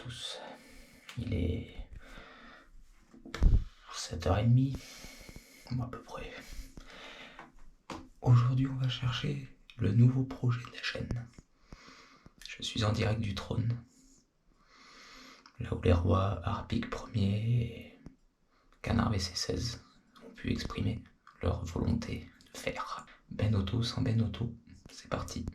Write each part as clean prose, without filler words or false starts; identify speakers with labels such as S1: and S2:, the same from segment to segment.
S1: tous. Il est 7h30, à peu près. Aujourd'hui, on va chercher le nouveau projet de la chaîne. Je suis en direct du trône, là où les rois Harpic Ier et Canard VC16 ont pu exprimer leur volonté de faire Ben Auto sans Ben Auto. C'est parti.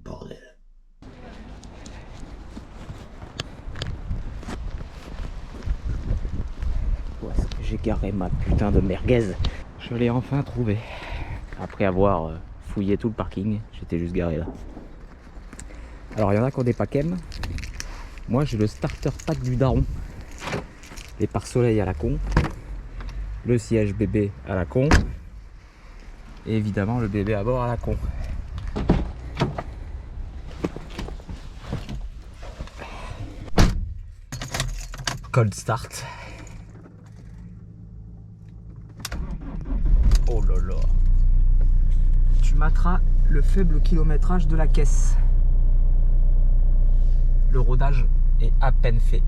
S1: Bordel.
S2: Où est-ce que j'ai garé ma putain de merguez? Je l'ai enfin trouvé. Après avoir fouillé tout le parking, j'étais juste garé là. Alors il y en a qui ont des packs. Moi j'ai le starter pack du daron. Les pare-soleil à la con. Le siège bébé à la con. Et évidemment le bébé à bord à la con. Cold start. Oh là là. Tu materas le faible kilométrage de la caisse. Le rodage est à peine fait.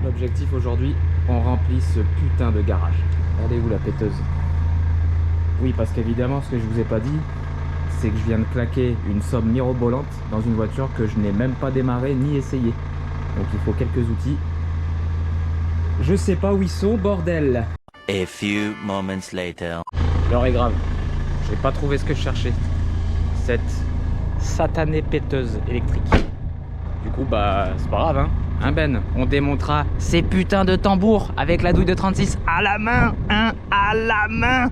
S2: L'objectif aujourd'hui, on remplit ce putain de garage. Elle est où la péteuse? Oui, parce qu'évidemment, ce que je vous ai pas dit, c'est que je viens de claquer une somme mirobolante dans une voiture que je n'ai même pas démarré ni essayé. Donc il faut quelques outils. Je sais pas où ils sont, bordel.
S3: A few moments later.
S2: L'heure est grave. J'ai pas trouvé ce que je cherchais. Cette satanée péteuse électrique. Du coup, bah, c'est pas grave, hein. Hein Ben, on démontera ces putains de tambours avec la douille de 36 à la main, hein, à la main.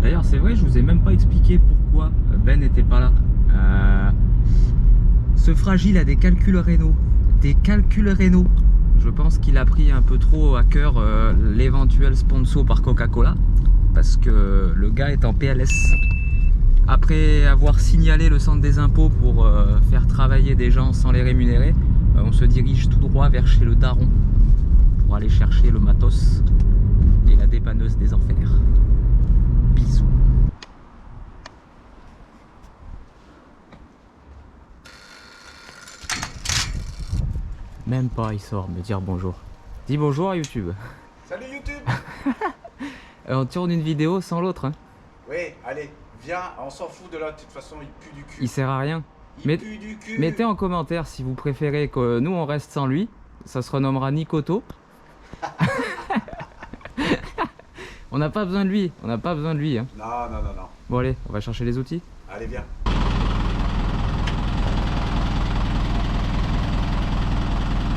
S2: D'ailleurs, c'est vrai, je vous ai même pas expliqué pourquoi Ben n'était pas là. Ce fragile a des calculs rénaux. Des calculs rénaux. Je pense qu'il a pris un peu trop à cœur l'éventuel sponsor par Coca-Cola. Parce que le gars est en PLS. Après avoir signalé le centre des impôts pour faire travailler des gens sans les rémunérer, on se dirige tout droit vers chez le daron pour aller chercher le matos et la dépanneuse des enfers. Bisous. Même pas, il sort me dire bonjour. Dis bonjour à YouTube.
S4: Salut YouTube.
S2: On tourne une vidéo sans l'autre. Hein.
S4: Oui, allez, viens, on s'en fout de là, de toute façon il pue du cul.
S2: Il sert à rien.
S4: Il pue du cul.
S2: Mettez en commentaire si vous préférez que nous on reste sans lui. Ça se renommera Nicoto. On n'a pas besoin de lui, on n'a pas besoin de lui. Hein.
S4: Non, non, non, non.
S2: Bon allez, on va chercher les outils.
S4: Allez, viens.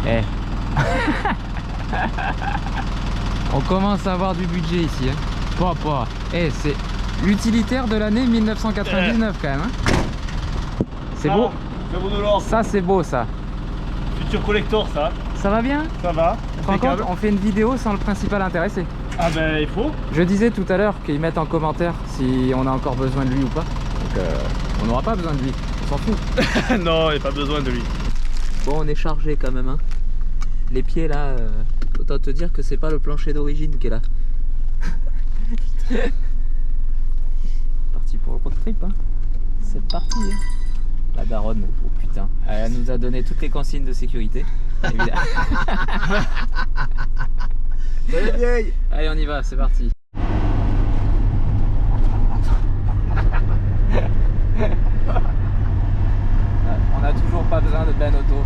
S2: Eh. On commence à avoir du budget ici. Hein. Pas. Eh, c'est l'utilitaire de l'année 1999 quand même. Hein. C'est beau. Ça c'est beau ça.
S5: Futur collector ça.
S2: Ça va bien?
S5: Ça va.
S2: Par contre, on fait une vidéo sans le principal intéressé.
S5: Ah ben il faut.
S2: Je disais tout à l'heure qu'ils mettent en commentaire si on a encore besoin de lui ou pas. Donc on n'aura pas besoin de lui, on s'en fout.
S5: Non, il n'y a pas besoin de lui.
S2: Bon, on est chargé quand même. Hein. Les pieds là, autant te dire que c'est pas le plancher d'origine qui est là. Parti pour le road trip. Hein. C'est parti. Hein. La daronne, oh putain, elle nous a donné toutes les consignes de sécurité.
S4: Salut vieille.
S2: Allez, on y va, c'est parti. On n'a toujours pas besoin de Ben Auto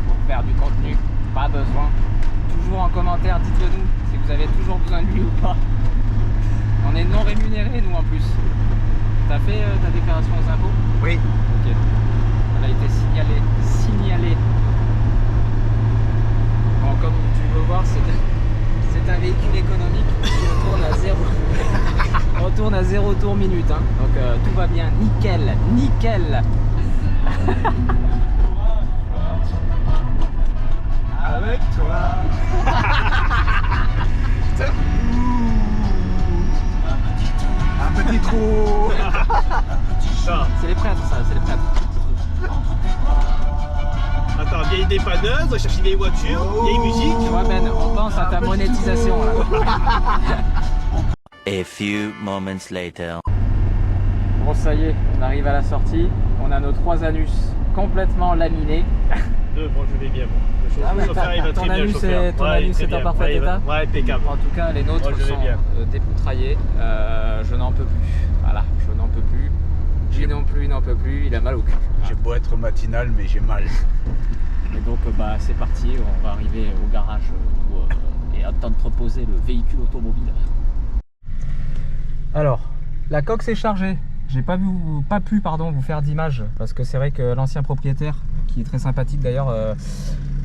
S2: pour faire du contenu, pas besoin. Toujours en commentaire, dites-le nous si vous avez toujours besoin de lui ou pas. On est non rémunéré nous en plus. T'as fait ta déclaration aux impôts?
S4: Oui.
S2: Ok. Elle a été signalée. Bon, comme tu peux voir, c'est un véhicule économique qui tourne à 0 tour minute. Hein. Donc tout va bien, nickel.
S4: Avec toi. Un petit trou.
S2: C'est les prêtres, ça, c'est les prêtres.
S5: Attends, vieille dépanneuse, on va chercher des voitures, vieille musique.
S2: Ouais Ben, on pense à ta monétisation là.
S3: A few moments later.
S2: Bon ça y est, on arrive à la sortie. On a nos 3 anus complètement laminés.
S5: Bon, je vais bien, bon.
S2: Ah ouais, ton anus est en parfait état.
S5: Ouais, impeccable.
S2: En tout cas, les nôtres
S5: Moi, je vais
S2: sont
S5: bien.
S2: dépoutraillés. Je n'en peux plus. Voilà, je n'en peux plus. Lui non plus, il n'en peut plus. Il a mal au cul.
S4: J'ai beau être matinal, mais j'ai mal.
S2: Et donc, bah, c'est parti. On va arriver au garage et entreposer le véhicule automobile. Alors, la coque s'est chargée. J'ai pas pu vous faire d'image parce que c'est vrai que l'ancien propriétaire, qui est très sympathique d'ailleurs,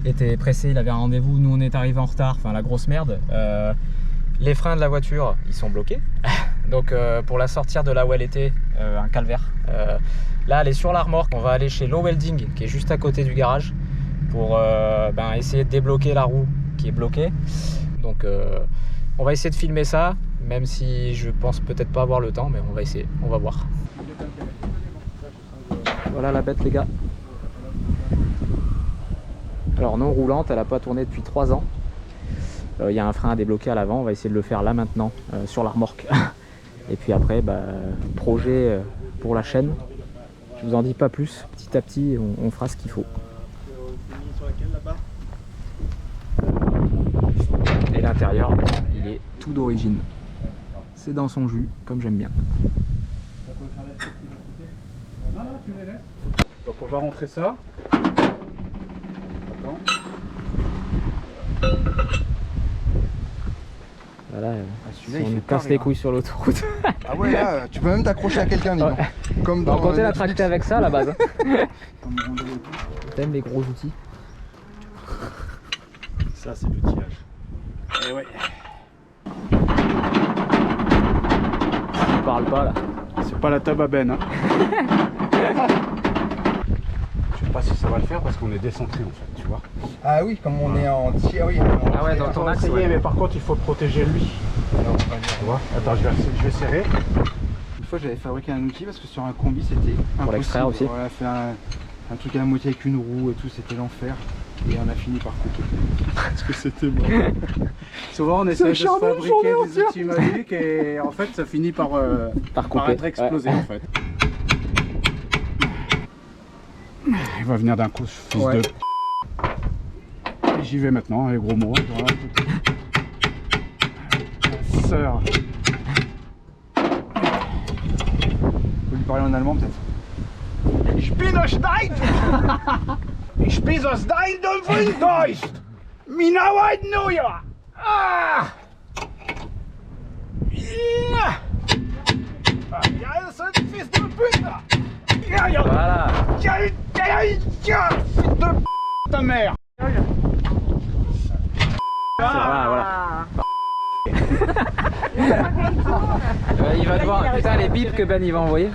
S2: était pressé, il avait un rendez-vous. Nous on est arrivé en retard, enfin la grosse merde. Les freins de la voiture ils sont bloqués, donc pour la sortir de là où elle était, un calvaire. Là elle est sur la remorque, on va aller chez Low Welding qui est juste à côté du garage pour essayer de débloquer la roue qui est bloquée. Donc on va essayer de filmer ça, même si je pense peut-être pas avoir le temps, mais on va essayer, on va voir. Voilà la bête les gars. Alors non roulante, elle n'a pas tourné depuis 3 ans. Il y a un frein à débloquer à l'avant, on va essayer de le faire là maintenant sur la remorque. Et puis après, projet pour la chaîne. Je vous en dis pas plus, petit à petit on fera ce qu'il faut. Et l'intérieur, il est tout d'origine. C'est dans son jus, comme j'aime bien.
S4: Donc on va rentrer ça.
S2: Voilà,
S6: celui-là,
S2: si
S6: il
S2: on
S6: fait
S2: nous casse
S6: peur,
S2: les
S6: là.
S2: couilles sur l'autoroute.
S6: Ah ouais, là, tu peux même t'accrocher à quelqu'un, dis donc. Comme
S2: On
S6: dans
S2: comptait la
S6: Netflix.
S2: tracter avec ça à la base.
S6: Comme dans Rondo et tout.
S2: T'aimes les gros outils.
S5: Ça, c'est l'outillage. Eh ouais.
S2: On parle pas là.
S4: C'est pas la table à Ben. Hein. Je sais pas si ça va le faire parce qu'on est décentré en fait, tu vois.
S6: Ah oui, comme on est en tir, oui.
S2: Ah ouais, dans ton axe,
S4: Essayer,
S2: ouais.
S4: mais par contre il faut protéger lui.
S6: Alors, on va dire.
S4: Tu vois. Attends, je vais serrer.
S6: Une fois, j'avais fabriqué un outil parce que sur un combi, c'était impossible.
S2: l'extraire aussi.
S6: Voilà, fait un truc à la moitié avec une roue et tout, c'était l'enfer. Et on a fini par couper. Parce que c'était bon.
S4: Souvent on essaie de se
S6: acharné une
S4: fabriquer
S6: journée
S4: des outils magiques et en fait ça finit par
S2: couper.
S4: être explosé
S2: Ouais.
S4: en fait. Il va venir d'un coup, ce fils
S6: Ouais.
S4: de... Et j'y vais maintenant, les gros mots. Voilà, tout. Sœur.
S6: Faut lui parler en allemand peut-être.
S4: Ich bin aus Dein! Ich bin aus Dein und Wilddeutsch! Minauer Neujahr! Ah! Ja! Ja, das ist ein fils de pute! Ja, ja!
S2: Voilà.
S4: Ja, fils de p***, ta mère!
S2: Voilà. Il va devoir. Putain, les bips que Ben il va envoyer.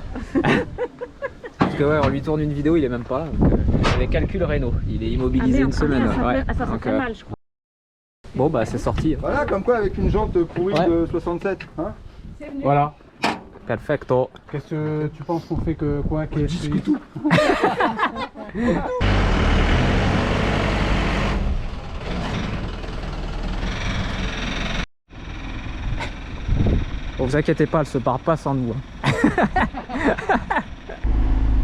S2: Parce que ouais, on lui tourne une vidéo, il est même pas là. Donc, avec calcul Renault, il est immobilisé une semaine. Ouais.
S7: Ça sent
S2: Donc,
S7: très mal, je crois.
S2: bon bah c'est sorti.
S6: Voilà, comme quoi avec une jante pourrie
S2: Ouais.
S6: de 67. Hein.
S4: Voilà.
S2: Perfecto.
S4: Qu'est-ce que tu penses qu'on fait que quoi? Qu'est-ce que tout?
S2: Bon, vous inquiétez pas, elle se part pas sans nous. Hein.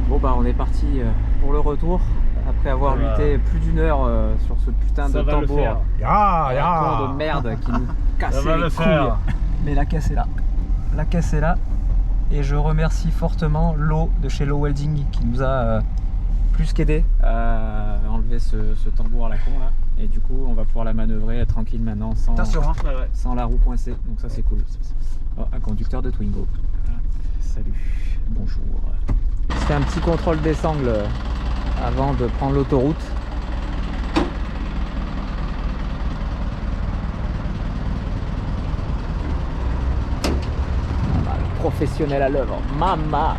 S2: Bon bah on est parti pour le retour après avoir
S5: Ça va.
S2: lutté plus d'1 heure sur ce putain
S5: Ça
S2: de
S5: va le
S2: tambour.
S5: faire.
S2: Un con de merde qui nous cassait
S5: va
S2: les
S5: le
S2: couilles.
S5: faire.
S2: Mais la caisse est là. La caisse est là. Et je remercie fortement Lo de chez Low Welding qui nous a plus qu'aidé à enlever ce tambour à la con là. Et du coup on va pouvoir la manœuvrer tranquille maintenant sans,
S6: Attention, hein.
S5: Ouais, ouais.
S2: sans la roue coincée. Donc ça c'est cool. Oh, un conducteur de Twingo. Voilà. Salut, bonjour. Je fais un petit contrôle des sangles avant de prendre l'autoroute. Ah, le professionnel à l'œuvre, mama.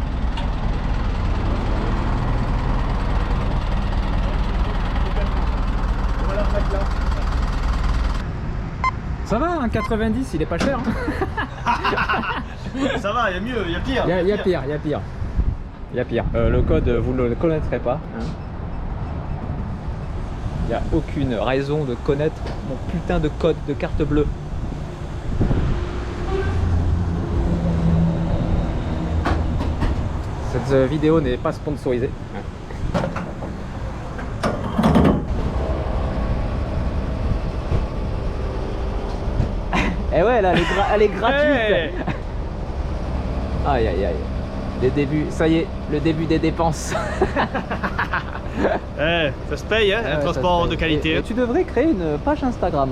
S6: ce mec-là.
S2: Ça va, un 90, il est pas cher.
S5: Ça va, il y a mieux, il y a pire.
S2: Il y a pire, il y a pire. Il y a pire. Le code, vous ne le connaîtrez pas. Hein. Il n'y a aucune raison de connaître mon putain de code de carte bleue. Cette vidéo n'est pas sponsorisée. Et ouais, là, elle est gratuite.
S5: Hey.
S2: Aïe aïe aïe. Les débuts, ça y est, le début des dépenses.
S5: Ça se paye, hein, un transport de qualité.
S2: Et tu devrais créer une page Instagram.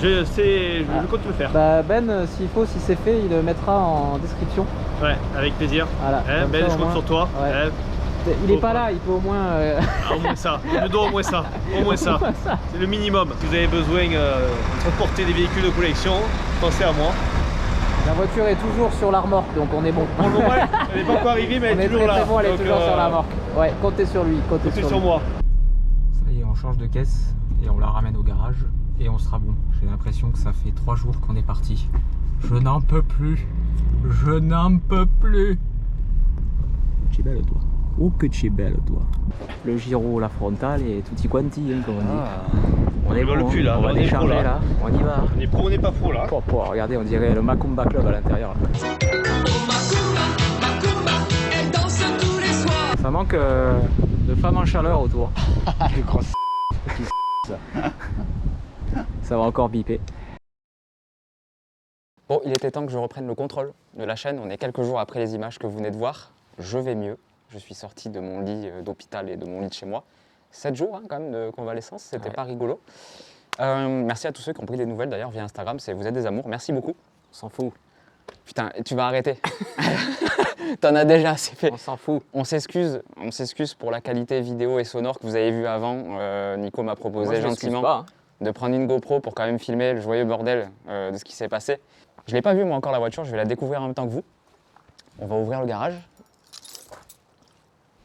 S5: Je compte le faire.
S2: Bah Ben, s'il faut, si c'est fait, il le mettra en description.
S5: Ouais, avec plaisir.
S2: Voilà.
S5: Hein, Ben,
S2: ça,
S5: je
S2: au
S5: compte
S2: moins.
S5: sur toi.
S2: Ouais.
S5: Hein,
S2: Il est pas là, il peut au moins.
S5: au moins ça. Il me doit au moins ça. Au moins ça. C'est le minimum. Si vous avez besoin de transporter des véhicules de collection, pensez à moi.
S2: La voiture est toujours sur la remorque, donc on est bon.
S5: Pour le moment, elle n'est pas encore arrivée, mais
S2: On
S5: elle est
S2: est
S5: toujours
S2: très,
S5: là.
S2: très bon, elle est
S5: Donc,
S2: toujours sur la remorque. Ouais, comptez sur lui, comptez
S5: Comptez
S2: sur
S5: sur
S2: lui.
S5: moi.
S2: Ça y est, on change de caisse et on la ramène au garage et on sera bon. J'ai l'impression que ça fait 3 jours qu'on est parti. Je n'en peux plus. Je n'en peux plus. Tu es belle toi. Oh que tu es belle toi. Le gyro, la frontale et tutti quanti, hein, comme on dit. On est
S5: rigole
S2: bon,
S5: plus, là.
S2: On va
S5: On est
S2: décharger
S5: pro, là.
S2: là. On y va.
S5: On est pro, on n'est pas pro là.
S2: Regardez, on dirait le Macumba Club à l'intérieur. Ça manque de femmes en chaleur autour.
S6: Le gros
S2: Ça va encore biper. Bon, il était temps que je reprenne le contrôle de la chaîne. On est quelques jours après les images que vous venez de voir. Je vais mieux. Je suis sorti de mon lit d'hôpital et de mon lit de chez moi. 7 jours hein, quand même de convalescence, c'était pas rigolo. Merci à tous ceux qui ont pris des nouvelles d'ailleurs via Instagram, vous êtes des amours, merci beaucoup. On s'en fout. Putain, tu vas arrêter. T'en as déjà assez fait. On s'en fout. On s'excuse pour la qualité vidéo et sonore que vous avez vu avant. Nico m'a proposé gentiment de prendre une GoPro pour quand même filmer le joyeux bordel de ce qui s'est passé. Je l'ai pas vu moi encore la voiture, je vais la découvrir en même temps que vous. On va ouvrir le garage.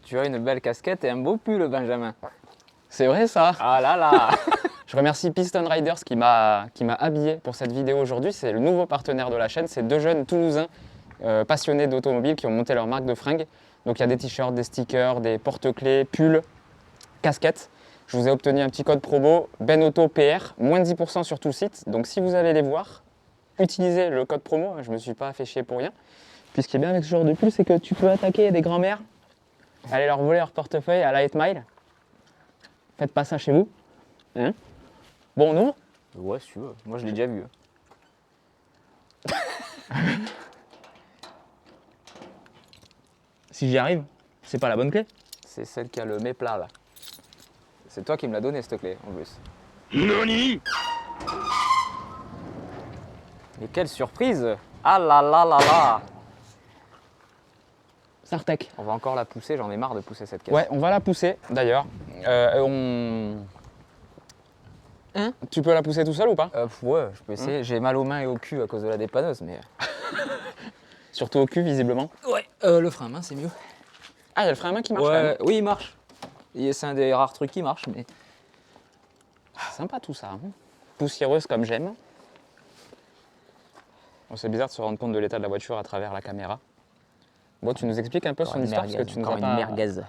S2: Tu as une belle casquette et un beau pull, Benjamin. C'est vrai ça. Ah là là. Je remercie Piston Riders qui m'a habillé pour cette vidéo aujourd'hui. C'est le nouveau partenaire de la chaîne. C'est 2 jeunes Toulousains passionnés d'automobile qui ont monté leur marque de fringues. Donc il y a des t-shirts, des stickers, des porte-clés, pulls, casquettes. Je vous ai obtenu un petit code promo BenAutoPR, moins 10% sur tout le site. Donc si vous allez les voir, utilisez le code promo. Je ne me suis pas fait chier pour rien. Puis ce qui est bien avec ce genre de pull, c'est que tu peux attaquer des grands-mères, aller leur voler leur portefeuille à la 8 Mile. Faites pas ça chez vous. Hein? Bon, non? Ouais, si tu veux. Moi, je l'ai déjà vu. Si j'y arrive, c'est pas la bonne clé? C'est celle qui a le méplat, là. C'est toi qui me l'as donné, cette clé, en plus.
S5: Noni.
S2: Mais quelle surprise! Ah là là là là!
S5: Sartec.
S2: On va encore la pousser, j'en ai marre de pousser cette caisse.
S5: Ouais, on va la pousser d'ailleurs. Hein? Tu peux la pousser tout seul ou pas?
S2: Ouais, je peux essayer. J'ai mal aux mains et au cul à cause de la dépanneuse, mais...
S5: Surtout au cul, visiblement.
S2: Ouais, le frein à main, c'est mieux.
S5: Ah, il y a le frein à main qui marche quand même.
S2: Oui, il marche. C'est un des rares trucs qui marche, mais...
S5: Sympa tout ça. Hein. Poussiéreuse comme j'aime. Bon, c'est bizarre de se rendre compte de l'état de la voiture à travers la caméra. Bon, tu nous expliques un peu son histoire parce que tu nous as pas...
S2: merguez.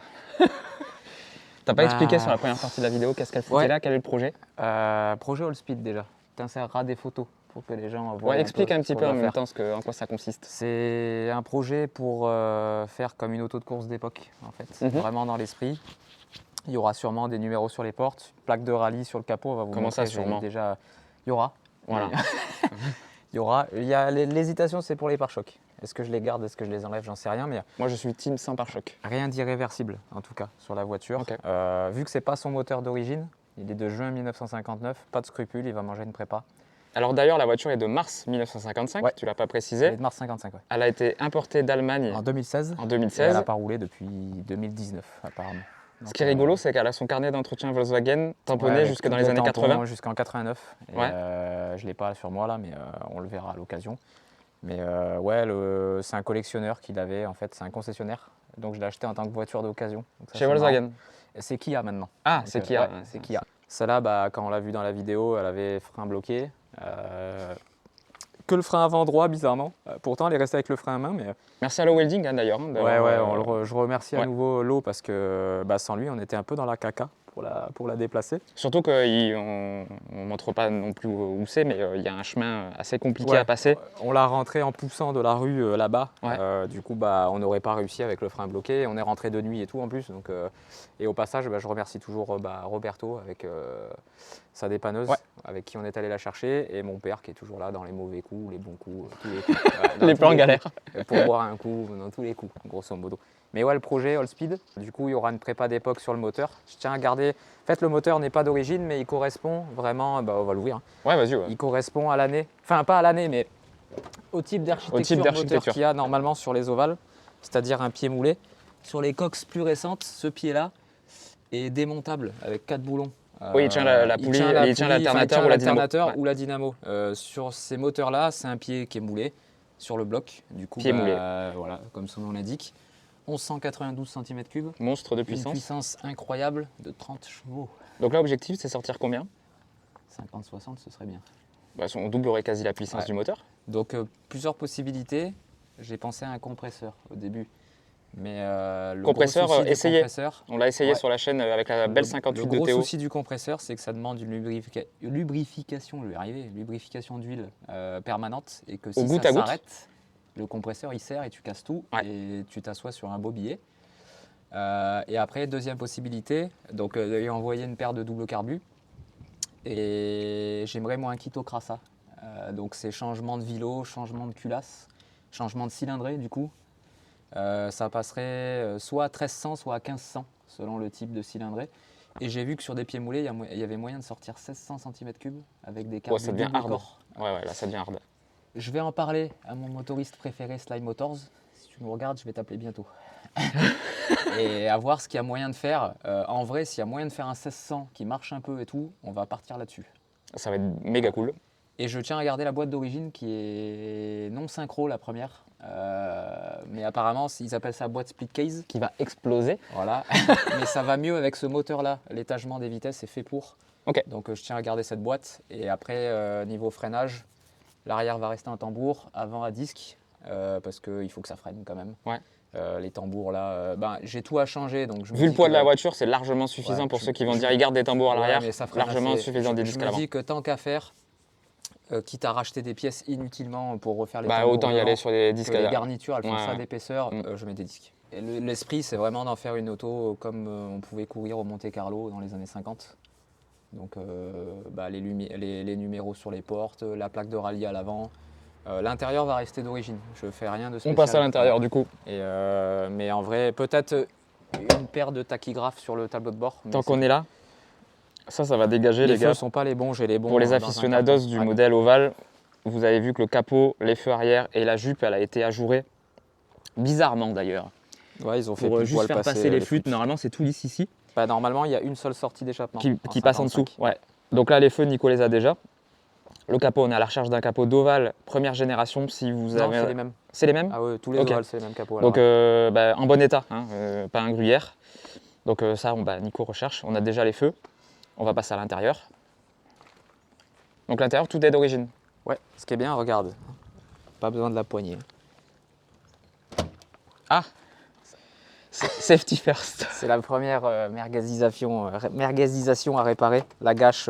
S5: T'as pas expliqué sur la première partie de la vidéo qu'est-ce qu'elle foutait là, quel est le projet?
S2: Projet All Speed déjà. T'insèreras des photos pour que les gens voient.
S5: Ouais, explique un petit peu en même temps en quoi ça consiste.
S2: C'est un projet pour faire comme une auto de course d'époque en fait, vraiment dans l'esprit. Il y aura sûrement des numéros sur les portes, plaque de rallye sur le capot. On va vous
S5: Comment
S2: montrer,
S5: ça sûrement?
S2: Déjà, il y aura.
S5: Voilà.
S2: Il y aura. L'hésitation, c'est pour les pare-chocs. Est-ce que je les garde, est-ce que je les enlève, j'en sais rien, mais
S5: Moi, je suis team sans pare-choc.
S2: rien d'irréversible en tout cas sur la voiture.
S5: Ok.
S2: Vu que c'est pas son moteur d'origine, il est de juin 1959, pas de scrupule, il va manger une prépa.
S5: Alors d'ailleurs, la voiture est de mars 1955,
S2: Ouais.
S5: tu l'as pas
S2: Elle
S5: précisé.
S2: est de mars 55, ouais.
S5: Elle a été importée d'Allemagne
S2: En 2016.
S5: en
S2: Et
S5: 2016.
S2: elle n'a pas roulé depuis 2019 apparemment.
S5: Ce qui est rigolo, c'est qu'elle a son carnet d'entretien Volkswagen tamponné jusque dans les années 80.
S2: Jusqu'en 89. Et,
S5: Ouais.
S2: je ne l'ai pas sur moi là, mais on le verra à l'occasion. Mais ouais, c'est un collectionneur qui l'avait, en fait, c'est un concessionnaire. Donc je l'ai acheté en tant que voiture d'occasion. Donc ça,
S5: Chez
S2: c'est
S5: Volkswagen.
S2: marrant. C'est Kia maintenant.
S5: Ah,
S2: Donc,
S5: c'est Kia.
S2: ouais, c'est Kia. Celle-là, bah, quand on l'a vue dans la vidéo, elle avait frein bloqué. Que le frein avant droit, bizarrement. Pourtant, elle est restée avec le frein à main. Mais...
S7: Merci à Low Welding hein, d'ailleurs. Hein,
S2: je remercie à
S7: ouais.
S2: nouveau Lo parce que bah, sans lui, on était un peu dans la caca pour la déplacer.
S7: Surtout qu'on ne montre pas non plus où c'est, mais il y a un chemin assez compliqué à passer.
S2: On l'a rentré en poussant de la rue là-bas.
S7: Ouais.
S2: Du coup, bah, on n'aurait pas réussi avec le frein bloqué. On est rentré de nuit et tout en plus. Donc, et au passage, bah, je remercie toujours Roberto avec sa dépanneuse, avec qui on est allé la chercher, et mon père qui est toujours là dans les mauvais coups, les bons coups, tous les coups.
S7: Les plans galères.
S2: Pour boire un coup, dans tous les coups, grosso modo. Mais ouais, le projet All Speed, du coup, il y aura une prépa d'époque sur le moteur. Je tiens à garder. En fait, le moteur n'est pas d'origine, mais il correspond vraiment. Bah, on va l'ouvrir. Hein.
S7: Ouais, vas-y. Ouais.
S2: Il correspond à l'année. Enfin, pas à l'année, mais au type d'architecture moteur qu'il y a normalement sur les ovales, c'est-à-dire un pied moulé. Sur les coques plus récentes, ce pied-là est démontable avec 4 boulons.
S7: Oui, il tient la poulie, il tient l'alternateur
S2: ou la dynamo. Sur ces moteurs-là, c'est un pied qui est moulé sur le bloc. Du coup,
S7: pied moulé.
S2: Voilà, comme son nom l'indique. 1192 cm3.
S7: Monstre de puissance.
S2: Une puissance incroyable de 30 chevaux.
S7: Donc là, l'objectif, c'est sortir combien?
S2: 50-60, ce serait bien.
S7: Bah, on doublerait quasi la puissance du moteur.
S2: Donc, plusieurs possibilités. J'ai pensé à un compresseur au début. Mais le
S7: compresseur, essayé. On l'a essayé
S2: ouais.
S7: sur la chaîne avec la belle 58 de Théo.
S2: Le gros souci du compresseur, c'est que ça demande une lubrification d'huile permanente. Et que si ça s'arrête, le compresseur il serre et tu casses tout et tu t'assois sur un beau billet. Et après, deuxième possibilité, donc il a envoyé une paire de double carbu et j'aimerais moi un kit au crassa. Donc c'est changement de vilo, changement de culasse, changement de cylindrée du coup. Ça passerait soit à 1300 soit à 1500 selon le type de cylindrée. Et j'ai vu que sur des pieds moulés, il y avait moyen de sortir 1600 cm3 avec des carbus.
S7: Ça devient hard. Ouais, là ça devient hard.
S2: Je vais en parler à mon motoriste préféré, Sly Motors. Si tu nous regardes, je vais t'appeler bientôt. Et à voir ce qu'il y a moyen de faire. En vrai, s'il y a moyen de faire un 1600 qui marche un peu et tout, on va partir là-dessus.
S7: Ça va être méga cool.
S2: Et je tiens à garder la boîte d'origine qui est non synchro, la première. Mais apparemment, ils appellent ça boîte split case.
S7: Qui va exploser.
S2: Voilà. Mais ça va mieux avec ce moteur-là. L'étagement des vitesses est fait pour.
S7: Okay.
S2: Donc je tiens à garder cette boîte. Et après, niveau freinage, l'arrière va rester en tambour, avant à disque. Parce qu'il faut que ça freine quand même.
S7: Ouais.
S2: Les tambours là, j'ai tout à changer. Donc
S7: vu le poids de la voiture, c'est largement suffisant pour ceux qui vont dire ils gardent des tambours à l'arrière. Largement suffisant des disques à l'avant.
S2: Je me dis que tant qu'à faire, quitte à racheter des pièces inutilement pour refaire les tambours,
S7: autant y aller sur des disques.
S2: Les garnitures, elles font ça d'épaisseur, je mets des disques. Et l'esprit, c'est vraiment d'en faire une auto comme on pouvait courir au Monte Carlo dans les années 50. Donc les numéros sur les portes, la plaque de rallye à l'avant. L'intérieur va rester d'origine, je fais rien de spécial.
S7: On passe à l'intérieur du coup.
S2: Mais en vrai, peut-être une paire de tachygraphes sur le tableau de bord.
S7: Tant qu'on est là, ça va dégager les gars.
S2: Les feux sont pas les bons, j'ai les bons.
S7: Pour les aficionados du modèle ovale, vous avez vu que le capot, les feux arrière et la jupe, elle a été ajourée. Bizarrement d'ailleurs.
S2: Ouais, ils ont fait
S7: pour juste faire passer les fuites. Normalement, c'est tout lisse ici.
S2: Normalement, il y a une seule sortie d'échappement.
S7: Qui passe en dessous. Ouais. Donc là, les feux, Nico les a déjà. Le capot, on est à la recherche d'un capot d'ovale première génération. Si vous avez...
S2: c'est les mêmes.
S7: C'est les mêmes?
S2: Ah oui, tous les ovales, c'est les mêmes capots.
S7: Donc en bon état, hein, pas un gruyère. Donc ça, Nico recherche. On a déjà les feux. On va passer à l'intérieur. Donc l'intérieur, tout est d'origine.
S2: Ouais, ce qui est bien, regarde. Pas besoin de la poignée.
S7: Ah, safety first.
S2: C'est la première merguezisation à réparer. La gâche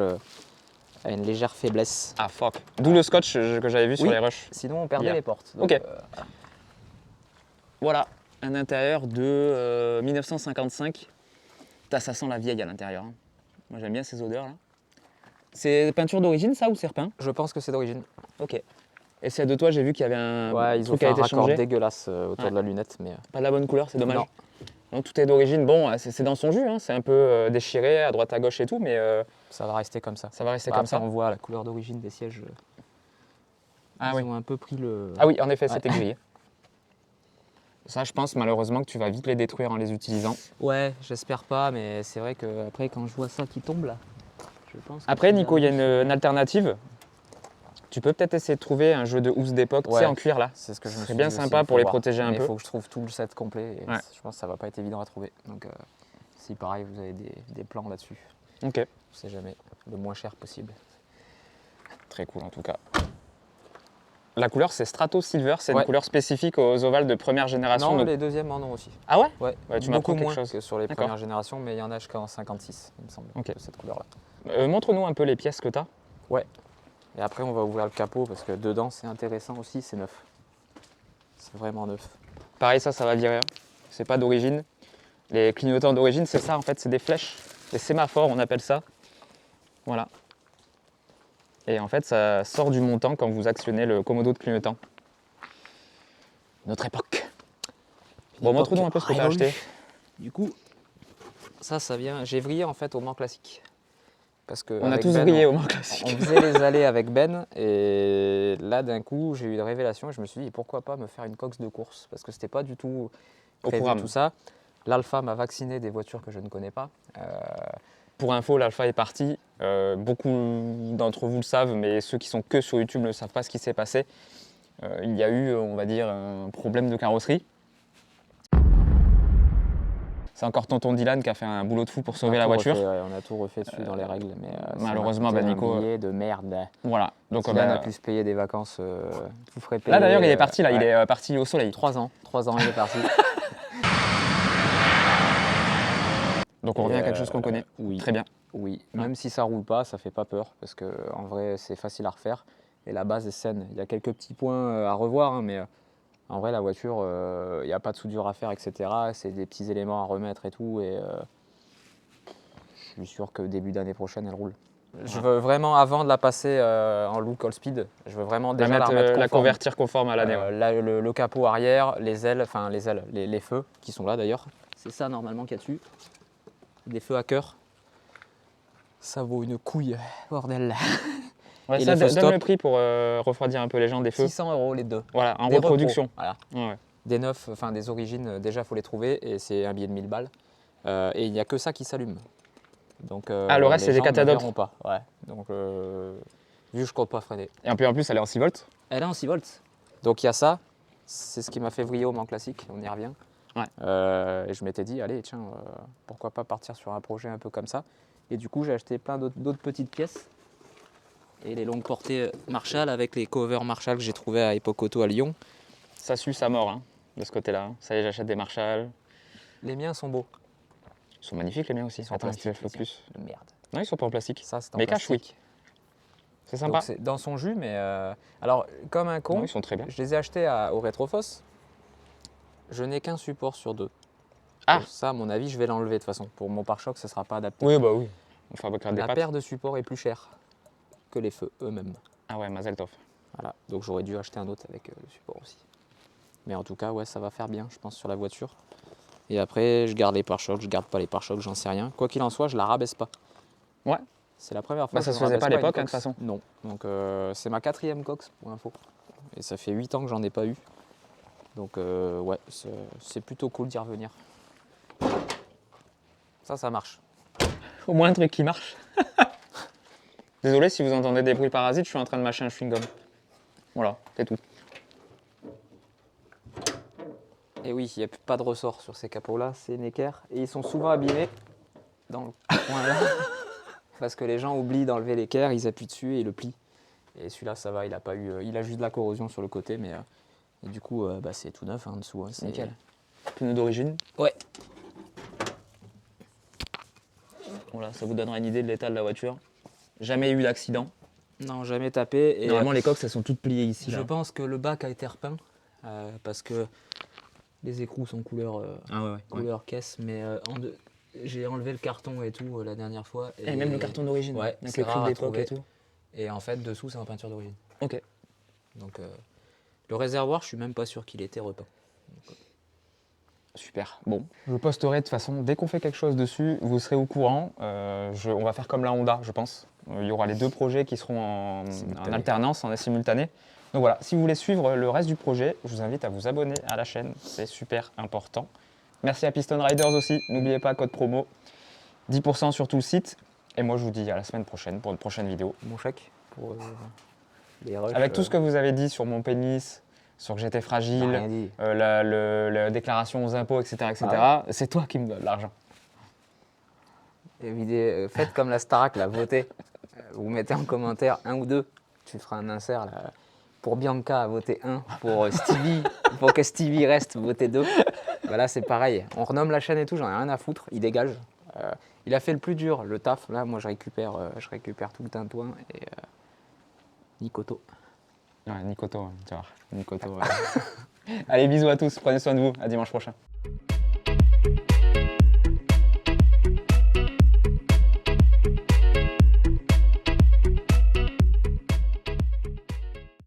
S2: a une légère faiblesse.
S7: Ah fuck. D'où le scotch que j'avais vu sur les rushs.
S2: Sinon, on perdait les portes. Donc,
S7: ok. Voilà, un intérieur de 1955. Ça sent la vieille à l'intérieur. Hein. Moi, j'aime bien ces odeurs là. C'est peinture d'origine ça ou c'est repeint?
S2: Je pense que c'est d'origine.
S7: Ok. Et celle de toi, j'ai vu qu'il y avait un
S2: ils ont
S7: truc
S2: fait
S7: qui a
S2: un
S7: été
S2: raccord
S7: changé.
S2: Dégueulasse autour de la lunette. Mais...
S7: Pas de la bonne couleur, c'est dommage.
S2: Non.
S7: Donc tout est d'origine. Bon, c'est dans son jus, hein. C'est un peu déchiré à droite à gauche et tout, mais...
S2: ça va rester comme ça.
S7: Ça va rester comme ça.
S2: On voit la couleur d'origine des sièges. Ils ont un peu pris le...
S7: Ah oui, en effet, c'était grillé. Ça, je pense malheureusement que tu vas vite les détruire en les utilisant.
S2: Ouais, j'espère pas, mais c'est vrai qu'après, quand je vois ça qui tombe là, je pense...
S7: Après, Nico, il y a une alternative. Tu peux peut-être essayer de trouver un jeu de housse d'époque, tu sais, en cuir là.
S2: C'est ce que je me suis
S7: dit. C'est bien sympa pour les protéger un peu.
S2: Il faut que je trouve tout le set complet. Et je pense que ça va pas être évident à trouver. Donc, si pareil, vous avez des plans là-dessus.
S7: Ok.
S2: On sait jamais, le moins cher possible.
S7: Très cool en tout cas. La couleur c'est Strato Silver, c'est une
S2: Ouais.
S7: couleur spécifique aux ovales de première génération.
S2: Non,
S7: donc-
S2: les deuxièmes en ont aussi.
S7: Ah ouais?
S2: Ouais,
S7: Ouais, tu
S2: beaucoup
S7: m'apprends quelque
S2: moins
S7: chose.
S2: que sur les
S7: D'accord.
S2: premières générations, mais il y en a jusqu'en 56, il me semble,
S7: Ok.
S2: de cette couleur-là.
S7: Montre-nous un peu les pièces que tu as.
S2: Et après, on va ouvrir le capot parce que dedans, c'est intéressant aussi, c'est neuf. C'est vraiment neuf.
S7: Pareil, ça va virer. Hein. C'est pas d'origine. Les clignotants d'origine, c'est ça en fait, c'est des flèches. Des sémaphores, on appelle ça. Voilà. Et en fait, ça sort du montant quand vous actionnez le commodo de clignotant. Notre époque. Bon, montre-nous un peu ce que tu as acheté.
S2: Du coup, ça vient. J'ai vrillé en fait au Mans classique. Parce que
S7: On a
S2: avec
S7: tous
S2: Ben,
S7: brillé au Mans classique.
S2: On faisait les allées avec Ben et là d'un coup j'ai eu une révélation et je me suis dit pourquoi pas me faire une cox de course parce que c'était pas du tout
S7: Au
S2: prévu
S7: programme.
S2: tout ça. L'Alpha m'a vacciné des voitures que je ne connais pas.
S7: Pour info, l'Alpha est parti. Beaucoup d'entre vous le savent, mais ceux qui sont que sur YouTube ne savent pas ce qui s'est passé. Il y a eu, on va dire, un problème de carrosserie. C'est encore tonton Dylan qui a fait un boulot de fou pour sauver la voiture.
S2: On a tout refait dessus dans les règles, mais ça
S7: malheureusement,
S2: m'a coûté
S7: Nico,
S2: un billet de merde.
S7: Voilà. Donc,
S2: Dylan a pu se payer des vacances tout frais payés.
S7: là d'ailleurs, il est parti. Là,
S2: ouais.
S7: il est parti au soleil.
S2: 3 ans, il est parti.
S7: Donc on revient à quelque chose qu'on connaît.
S2: Oui.
S7: Très bien.
S2: Oui, même si ça roule pas, ça fait pas peur parce que en vrai c'est facile à refaire et la base est saine. Il y a quelques petits points à revoir, hein, mais en vrai la voiture, il n'y a pas de soudure à faire, etc. C'est des petits éléments à remettre et tout et je suis sûr que début d'année prochaine elle roule. Je veux vraiment, avant de la passer en look all speed, je veux vraiment déjà la remettre
S7: la
S2: conforme.
S7: convertir conforme à l'année. Ouais.
S2: Le capot arrière, les ailes, les feux qui sont là d'ailleurs. C'est ça normalement qu'il y a dessus. Des feux à cœur. Ça vaut une couille, bordel.
S7: Ouais,
S2: Et
S7: ça,
S2: les feux
S7: donne
S2: stop.
S7: le prix pour refroidir un peu les gens des feux.
S2: 600 € les deux.
S7: Voilà, en
S2: Des repos,
S7: reproduction.
S2: voilà.
S7: Ouais.
S2: Des neufs, enfin des origines, déjà faut les trouver et c'est un billet de 1000 balles. Et il n'y a que ça qui s'allume. Donc,
S7: le reste, c'est
S2: les
S7: des
S2: gens ne
S7: catadoptres.
S2: verront pas. Ouais. Donc vu que je compte pas freiner.
S7: Et en plus, elle est en 6 volts.
S2: Elle est en 6 volts. Donc il y a ça. C'est ce qui m'a fait vriller au Mans classique, on y revient.
S7: Ouais.
S2: Et je m'étais dit, allez, tiens, pourquoi pas partir sur un projet un peu comme ça. Et du coup, j'ai acheté plein d'autres petites pièces. Et les longues portées Marshall avec les covers Marshall que j'ai trouvés à Epoch Auto à Lyon.
S7: Ça sue sa mort hein, de ce côté-là. hein. Ça y est, j'achète des Marshall.
S2: Les miens sont beaux.
S7: Ils sont magnifiques les miens aussi.
S2: Ils sont en
S7: Attends,
S2: plastique.
S7: si tu veux focus.
S2: De merde.
S7: Non, ils sont pas en plastique.
S2: Ça, c'est en
S7: Mais cache,
S2: plastique.
S7: C'est sympa.
S2: Donc, c'est dans son jus, mais alors, comme un con,
S7: Non, ils sont très bien.
S2: je les ai achetés au Retrofos. Je n'ai qu'un support sur 2.
S7: Ah.
S2: Donc ça, à mon avis, je vais l'enlever de toute façon. Pour mon pare-choc, ça ne sera pas adapté.
S7: Oui, bah oui. On fabriquera des
S2: La
S7: pattes.
S2: paire de supports est plus chère que les feux eux-mêmes.
S7: Ah ouais, Mazel Tov.
S2: Voilà. Donc j'aurais dû acheter un autre avec le support aussi. Mais en tout cas, ouais, ça va faire bien, je pense, sur la voiture. Et après, je garde les pare-chocs, je garde pas les pare-chocs, j'en sais rien. Quoi qu'il en soit, je la rabaisse pas.
S7: Ouais.
S2: C'est la première fois
S7: Bah,
S2: que
S7: ça
S2: je
S7: se faisait
S2: rabaisse
S7: pas à
S2: une
S7: l'époque, hein, de
S2: Cox.
S7: toute façon.
S2: Non. Donc c'est ma 4e Cox pour info. Et ça fait 8 ans que j'en ai pas eu. Donc ouais, c'est plutôt cool d'y revenir. Ça marche.
S7: Au moins un truc qui marche. Désolé si vous entendez des bruits parasites, je suis en train de mâcher un chewing-gum. Voilà, c'est tout.
S2: Et oui, il n'y a pas de ressort sur ces capots-là, c'est Necker. Et ils sont souvent abîmés dans le coin là. Parce que les gens oublient d'enlever l'équerre, ils appuient dessus et ils le plient. Et celui-là, ça va, il a juste de la corrosion sur le côté, mais et du coup, bah, c'est tout neuf en dessous. Hein, c'est
S7: Nickel. Pneu d'origine.
S2: Ouais.
S7: Voilà, ça vous donnera une idée de l'état de la voiture. Jamais eu d'accident.
S2: Non, jamais tapé. Et
S7: Normalement, les coques, elles sont toutes pliées ici.
S2: je
S7: Là.
S2: pense que le bac a été repeint parce que les écrous sont couleur,
S7: Ah ouais.
S2: couleur caisse, mais j'ai enlevé le carton et tout la dernière fois.
S7: Et même le carton d'origine.
S2: Ouais,
S7: avec
S2: c'est
S7: le
S2: rare
S7: cul
S2: à
S7: d'époque et
S2: trouver.
S7: tout.
S2: Et en fait, dessous, c'est en peinture d'origine.
S7: Ok.
S2: Donc, le réservoir, je suis même pas sûr qu'il ait été repeint.
S7: Super. Bon, je posterai de toute façon, dès qu'on fait quelque chose dessus, vous serez au courant. On va faire comme la Honda, je pense. Il y aura les deux projets qui seront en alternance, en simultané. Donc voilà, si vous voulez suivre le reste du projet, je vous invite à vous abonner à la chaîne, c'est super important. Merci à Piston Riders aussi, n'oubliez pas, code promo, 10% sur tout le site. Et moi je vous dis à la semaine prochaine pour une prochaine vidéo.
S2: Mon chèque pour les rushs.
S7: Avec tout ce que vous avez dit sur mon pénis, sur que j'étais
S2: T'as
S7: fragile,
S2: rien dit.
S7: la déclaration aux impôts, etc.
S2: Ah
S7: c'est toi qui me donnes l'argent.
S2: Faites comme la Starac, là, votez. Vous mettez en commentaire 1 ou 2. Tu feras un insert là. Pour Bianca, votez 1. Pour Stevie, pour que Stevie reste, votez 2. Bah là, c'est pareil. On renomme la chaîne et tout, j'en ai rien à foutre. Il dégage. Il a fait le plus dur, le taf. Là, moi, je récupère tout le tintouin et Nicoto.
S7: Ouais, Nicoto, tu vois. Nicoto. Allez, bisous à tous. Prenez soin de vous. À dimanche prochain.